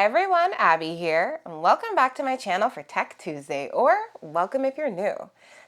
everyone, Abby here, and welcome back to my channel for Tech Tuesday, or welcome if you're new.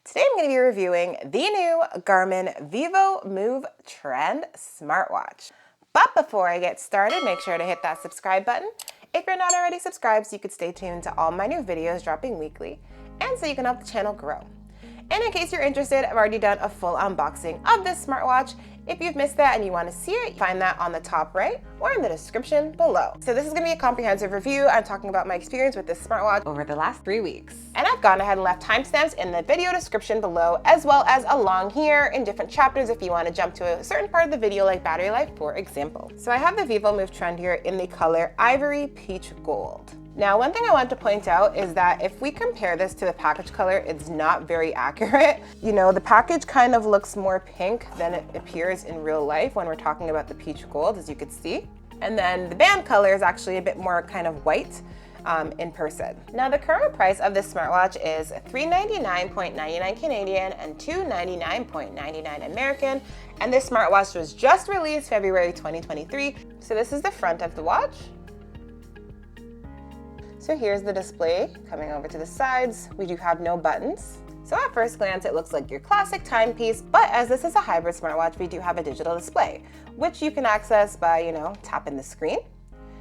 Today I'm going to be reviewing the new Garmin Vivomove Trend smartwatch. But before I get started, make sure to hit that subscribe button if you're not already subscribed so you can stay tuned to all my new videos dropping weekly, and so you can help the channel grow. And in case you're interested, I've already done a full unboxing of this smartwatch. If you've missed that and you want to see it, find that on the top right or in the description below. So this is going to be a comprehensive review. I'm talking about my experience with this smartwatch over the last 3 weeks. And I've gone ahead and left timestamps in the video description below, as well as along here in different chapters if you want to jump to a certain part of the video, like battery life, for example. So I have the Vivomove Trend here in the color Ivory Peach Gold. Now, one thing I want to point out is that if we compare this to the package color, it's not very accurate. You know, the package kind of looks more pink than it appears in real life when we're talking about the peach gold, as you could see. And then the band color is actually a bit more kind of white in person. Now, the current price of this smartwatch is $399.99 Canadian and $299.99 American. And this smartwatch was just released February 2023. So this is the front of the watch. So here's the display coming over to the sides. We do have no buttons. So at first glance, it looks like your classic timepiece, but as this is a hybrid smartwatch, we do have a digital display, which you can access by, tapping the screen.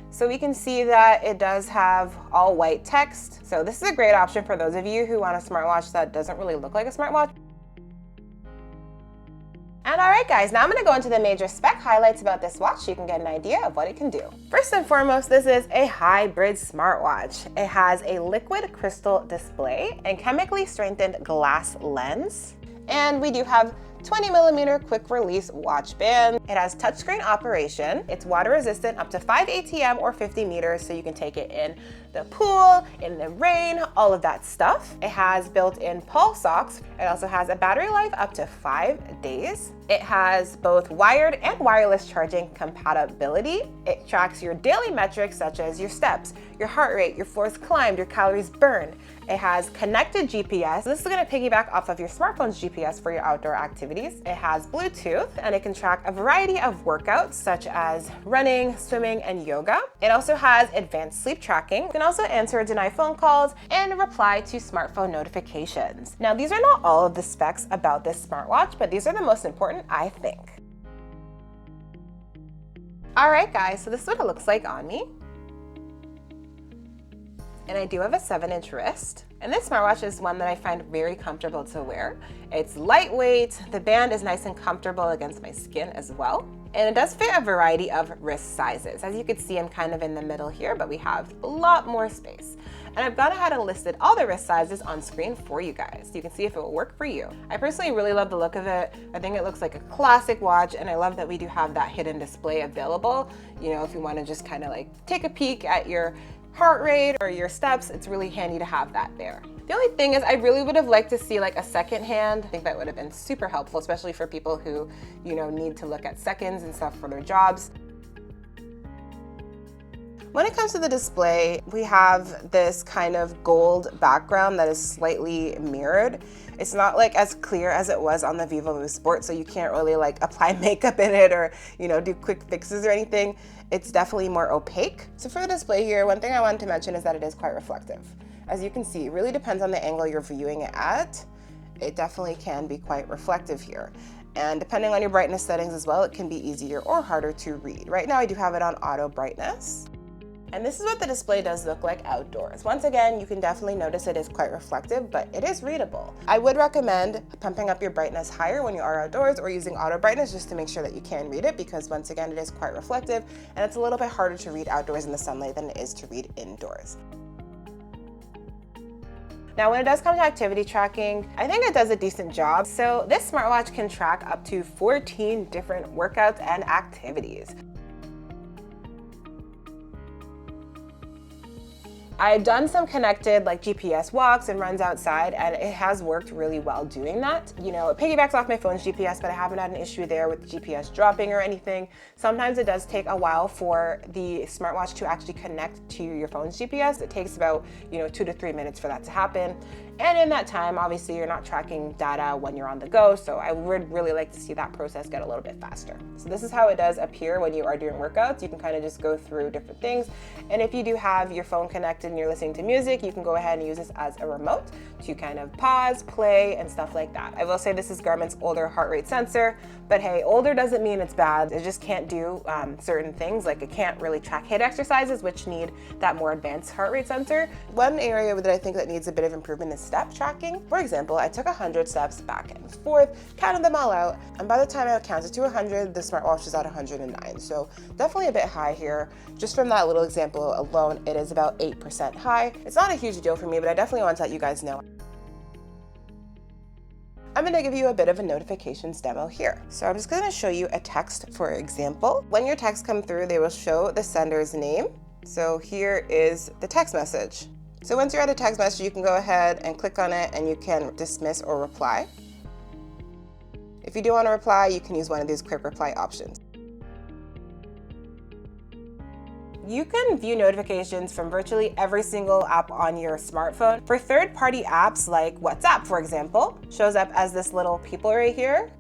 So we can see that it does have all white text. So this is a great option for those of you who want a smartwatch that doesn't really look like a smartwatch. And alright guys, now I'm going to go into the major spec highlights about this watch so you can get an idea of what it can do. First and foremost, this is a hybrid smartwatch. It has a liquid crystal display and chemically strengthened glass lens. And we do have 20mm quick release watch band. It has touchscreen operation. It's water resistant up to 5 ATM or 50 meters, so you can take it in the pool, in the rain, all of that stuff. It has built-in pulse socks. It also has a battery life up to 5 days. It has both wired and wireless charging compatibility. It tracks your daily metrics such as your steps, your heart rate, your floors climbed, your calories burned. It has connected GPS. This is going to piggyback off of your smartphone's GPS for your outdoor activities. It has Bluetooth, and it can track a variety of workouts such as running, swimming, and yoga. It also has advanced sleep tracking. You can also answer or deny phone calls and reply to smartphone notifications. Now, these are not all of the specs about this smartwatch, but these are the most important, I think. All right, guys, so this is what it looks like on me. And I do have a 7-inch wrist. And this smartwatch is one that I find very comfortable to wear. It's lightweight, the band is nice and comfortable against my skin as well. And it does fit a variety of wrist sizes. As you can see, I'm kind of in the middle here, but we have a lot more space. And I've gone ahead and listed all the wrist sizes on screen for you guys, so you can see if it will work for you. I personally really love the look of it. I think it looks like a classic watch, and I love that we do have that hidden display available. If you want to just kind of like take a peek at your heart rate or your steps, it's really handy to have that there. The only thing is I really would have liked to see like a second hand. I think that would have been super helpful, especially for people who, need to look at seconds and stuff for their jobs. When it comes to the display, we have this kind of gold background that is slightly mirrored. It's not like as clear as it was on the Vivomove Sport, so you can't really like apply makeup in it or, do quick fixes or anything. It's definitely more opaque. So for the display here, one thing I wanted to mention is that it is quite reflective. As you can see, it really depends on the angle you're viewing it at. It definitely can be quite reflective here. And depending on your brightness settings as well, it can be easier or harder to read. Right now I do have it on auto brightness. And this is what the display does look like outdoors. Once again, you can definitely notice it is quite reflective, but it is readable. I would recommend pumping up your brightness higher when you are outdoors or using auto brightness just to make sure that you can read it, because once again, it is quite reflective and it's a little bit harder to read outdoors in the sunlight than it is to read indoors. Now, when it does come to activity tracking, I think it does a decent job. So this smartwatch can track up to 14 different workouts and activities. I've done some connected like GPS walks and runs outside, and it has worked really well doing that. It piggybacks off my phone's GPS, but I haven't had an issue there with GPS dropping or anything. Sometimes it does take a while for the smartwatch to actually connect to your phone's GPS. It takes about 2 to 3 minutes for that to happen. And in that time, obviously you're not tracking data when you're on the go, so I would really like to see that process get a little bit faster. So this is how it does appear when you are doing workouts. You can kind of just go through different things. And if you do have your phone connected and you're listening to music, you can go ahead and use this as a remote to kind of pause, play, and stuff like that. I will say this is Garmin's older heart rate sensor, but hey, older doesn't mean it's bad. It just can't do certain things, like it can't really track HIIT exercises, which need that more advanced heart rate sensor. One area that I think that needs a bit of improvement is step tracking. For example, I took 100 steps back and forth, counted them all out, and by the time I counted to 100, the smartwatch is at 109. So definitely a bit high here. Just from that little example alone, it is about 8% high. It's not a huge deal for me, but I definitely want to let you guys know. I'm going to give you a bit of a notifications demo here. So I'm just going to show you a text, for example. When your texts come through, they will show the sender's name. So here is the text message. So once you're at a text message, you can go ahead and click on it and you can dismiss or reply. If you do want to reply, you can use one of these quick reply options. You can view notifications from virtually every single app on your smartphone. For third-party apps like WhatsApp, for example, shows up as this little people right here.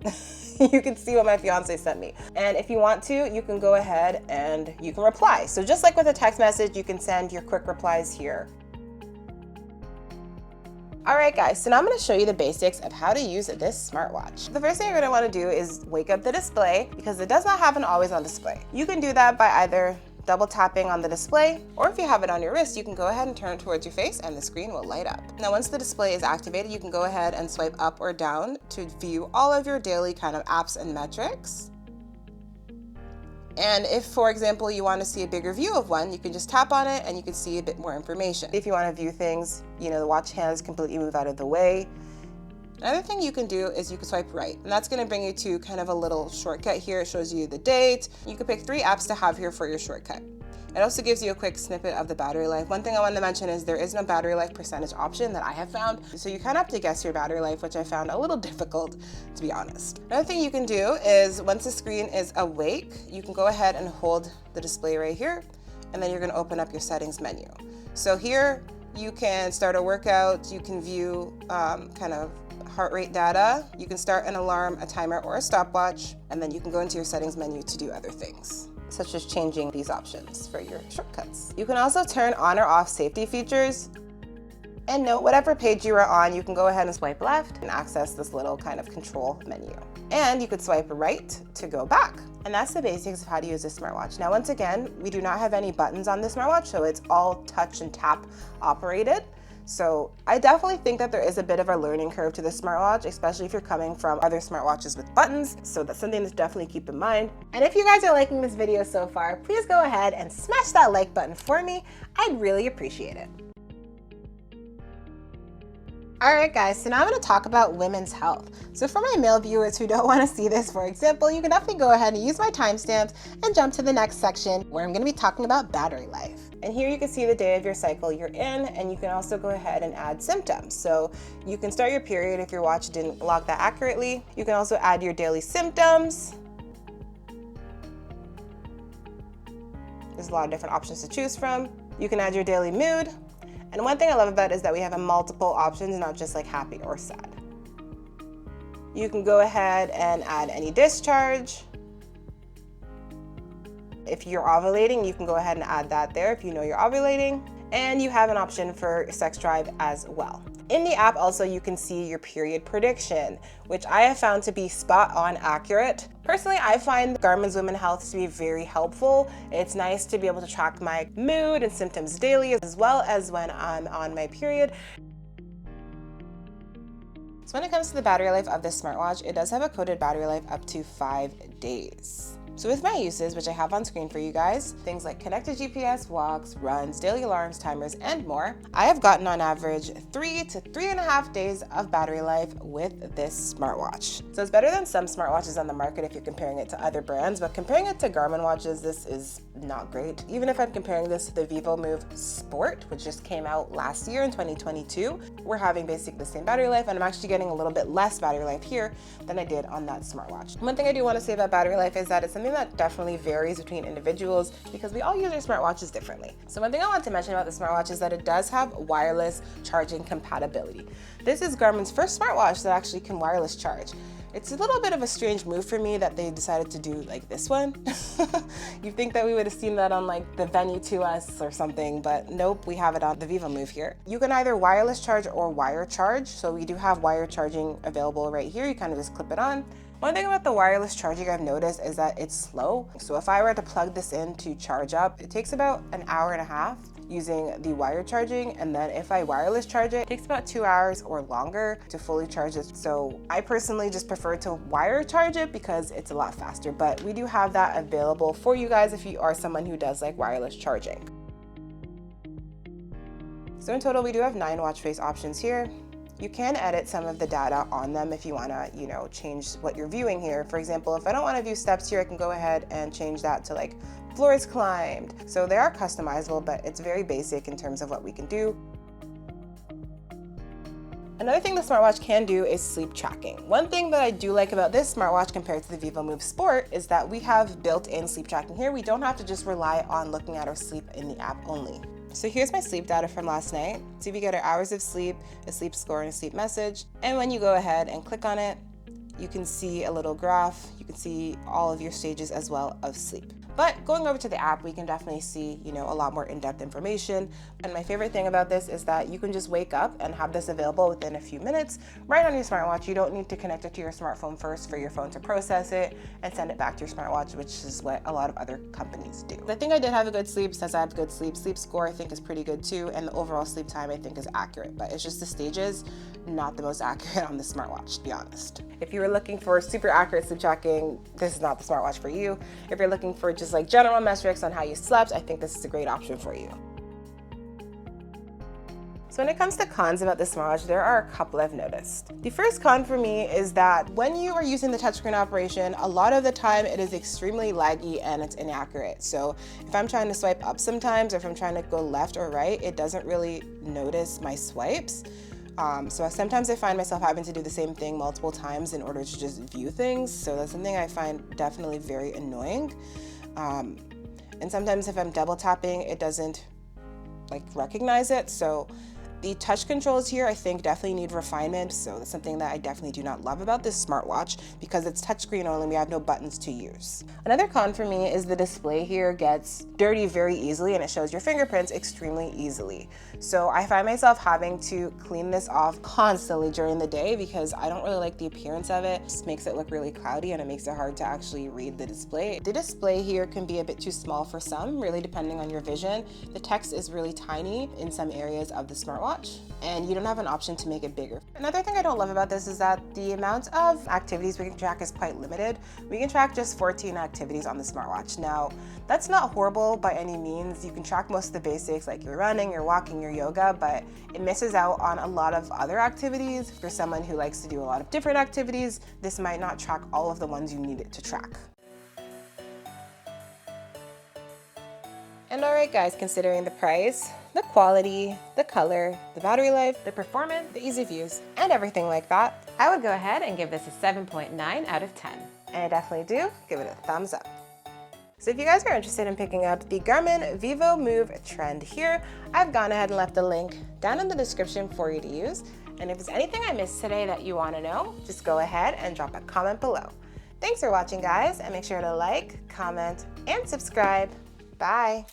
You can see what my fiance sent me. And if you want to, you can go ahead and you can reply. So just like with a text message, you can send your quick replies here. All right guys, so now I'm gonna show you the basics of how to use this smartwatch. The first thing you're gonna wanna do is wake up the display because it does not have an always on display. You can do that by either double tapping on the display, or if you have it on your wrist, you can go ahead and turn it towards your face and the screen will light up. Now, once the display is activated, you can go ahead and swipe up or down to view all of your daily kind of apps and metrics. And if, for example, you want to see a bigger view of one, you can just tap on it and you can see a bit more information. If you want to view things, the watch hands completely move out of the way. Another thing you can do is you can swipe right, and that's going to bring you to kind of a little shortcut here. It shows you the date. You can pick 3 apps to have here for your shortcut. It also gives you a quick snippet of the battery life. One thing I wanted to mention is there is no battery life percentage option that I have found. So you kind of have to guess your battery life, which I found a little difficult, to be honest. Another thing you can do is once the screen is awake, you can go ahead and hold the display right here, and then you're going to open up your settings menu. So here you can start a workout, you can view kind of heart rate data, you can start an alarm, a timer, or a stopwatch, and then you can go into your settings menu to do other things, such as changing these options for your shortcuts. You can also turn on or off safety features. And note, whatever page you are on, you can go ahead and swipe left and access this little kind of control menu. And you could swipe right to go back. And that's the basics of how to use this smartwatch. Now, once again, we do not have any buttons on this smartwatch, so it's all touch and tap operated. So I definitely think that there is a bit of a learning curve to this smartwatch, especially if you're coming from other smartwatches with buttons. So that's something to definitely keep in mind. And if you guys are liking this video so far, please go ahead and smash that like button for me. I'd really appreciate it. All right guys, so now I'm going to talk about women's health. So for my male viewers who don't want to see this, for example, you can definitely go ahead and use my timestamps and jump to the next section where I'm going to be talking about battery life. And here you can see the day of your cycle you're in, and you can also go ahead and add symptoms. So you can start your period if your watch didn't log that accurately. You can also add your daily symptoms. There's a lot of different options to choose from. You can add your daily mood. And one thing I love about it is that we have multiple options, not just like happy or sad. You can go ahead and add any discharge. If you're ovulating, you can go ahead and add that there if you know you're ovulating. And you have an option for sex drive as well. In the app also, you can see your period prediction, which I have found to be spot on accurate. Personally, I find Garmin's Women Health to be very helpful. It's nice to be able to track my mood and symptoms daily, as well as when I'm on my period. So when it comes to the battery life of this smartwatch, it does have a coded battery life up to 5 days. So with my uses, which I have on screen for you guys, things like connected GPS, walks, runs, daily alarms, timers, and more, I have gotten on average 3 to 3.5 days of battery life with this smartwatch. So it's better than some smartwatches on the market if you're comparing it to other brands, but comparing it to Garmin watches, this is not great. Even if I'm comparing this to the Vivomove Sport, which just came out last year in 2022, we're having basically the same battery life, and I'm actually getting a little bit less battery life here than I did on that smartwatch. One thing I do want to say about battery life is that it's something something that definitely varies between individuals because we all use our smartwatches differently. So one thing I want to mention about the smartwatch is that it does have wireless charging compatibility. This is Garmin's first smartwatch that actually can wireless charge. It's a little bit of a strange move for me that they decided to do like this one. You'd think that we would have seen that on like the Venue 2S or something, but nope, we have it on the Vivomove here. You can either wireless charge or wire charge. So we do have wire charging available right here. You kind of just clip it on. One thing about the wireless charging I've noticed is that it's slow. So if I were to plug this in to charge up, it takes about an hour and a half using the wire charging, and then if I wireless charge it, it takes about 2 hours or longer to fully charge it. So I personally just prefer to wire charge it because it's a lot faster, but we do have that available for you guys if you are someone who does like wireless charging. So in total, we do have 9 watch face options here. You can edit some of the data on them if you want to, change what you're viewing here. For example, if I don't want to view steps here, I can go ahead and change that to like floors climbed. So they are customizable, but it's very basic in terms of what we can do. Another thing the smartwatch can do is sleep tracking. One thing that I do like about this smartwatch compared to the Vivomove Sport is that we have built-in sleep tracking here. We don't have to just rely on looking at our sleep in the app only. So here's my sleep data from last night. So we get our hours of sleep, a sleep score, and a sleep message. And when you go ahead and click on it, you can see a little graph. You can see all of your stages as well of sleep. But going over to the app, we can definitely see, a lot more in-depth information. And my favorite thing about this is that you can just wake up and have this available within a few minutes right on your smartwatch. You don't need to connect it to your smartphone first for your phone to process it and send it back to your smartwatch, which is what a lot of other companies do. I think I did have a good sleep. Says I have good sleep. Sleep score I think is pretty good too. And the overall sleep time I think is accurate, but it's just the stages, not the most accurate on the smartwatch, to be honest. If you were looking for super accurate sleep tracking, this is not the smartwatch for you. If you're looking for just like general metrics on how you slept, I think this is a great option for you. So when it comes to cons about this smartwatch, there are a couple I've noticed. The first con for me is that when you are using the touchscreen operation, a lot of the time it is extremely laggy and it's inaccurate. So if I'm trying to swipe up sometimes, or if I'm trying to go left or right, it doesn't really notice my swipes. So sometimes I find myself having to do the same thing multiple times in order to just view things. So that's something I find definitely very annoying. And sometimes if I'm double tapping, it doesn't recognize it. So the touch controls here, I think, definitely need refinement. So that's something that I definitely do not love about this smartwatch because it's touchscreen only. We have no buttons to use. Another con for me is the display here gets dirty very easily and it shows your fingerprints extremely easily. So I find myself having to clean this off constantly during the day because I don't really like the appearance of it. It just makes it look really cloudy and it makes it hard to actually read the display. The display here can be a bit too small for some, really depending on your vision. The text is really tiny in some areas of the smartwatch, and you don't have an option to make it bigger. Another thing I don't love about this is that the amount of activities we can track is quite limited. We can track just 14 activities on the smartwatch. Now, that's not horrible by any means. You can track most of the basics like your running, your walking, your yoga, but it misses out on a lot of other activities. For someone who likes to do a lot of different activities, this might not track all of the ones you need it to track. And alright guys, considering the price, the quality, the color, the battery life, the performance, the ease of use, and everything like that, I would go ahead and give this a 7.9 out of 10. And I definitely do give it a thumbs up. So if you guys are interested in picking up the Garmin Vivomove Trend here, I've gone ahead and left a link down in the description for you to use. And if there's anything I missed today that you want to know, just go ahead and drop a comment below. Thanks for watching guys, and make sure to like, comment, and subscribe. Bye.